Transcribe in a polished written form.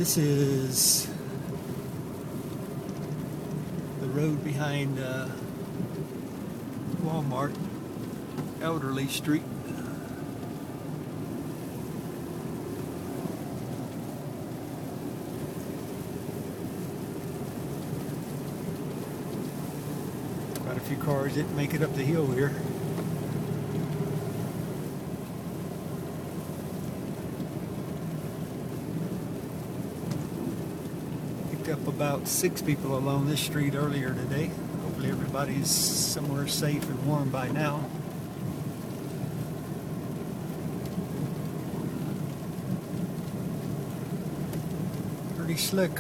This is the road behind Walmart, Elderly Street. Quite a few cars didn't make it up the hill here. Up about 6 people along this street earlier today. Hopefully everybody's somewhere safe and warm by now. Pretty slick.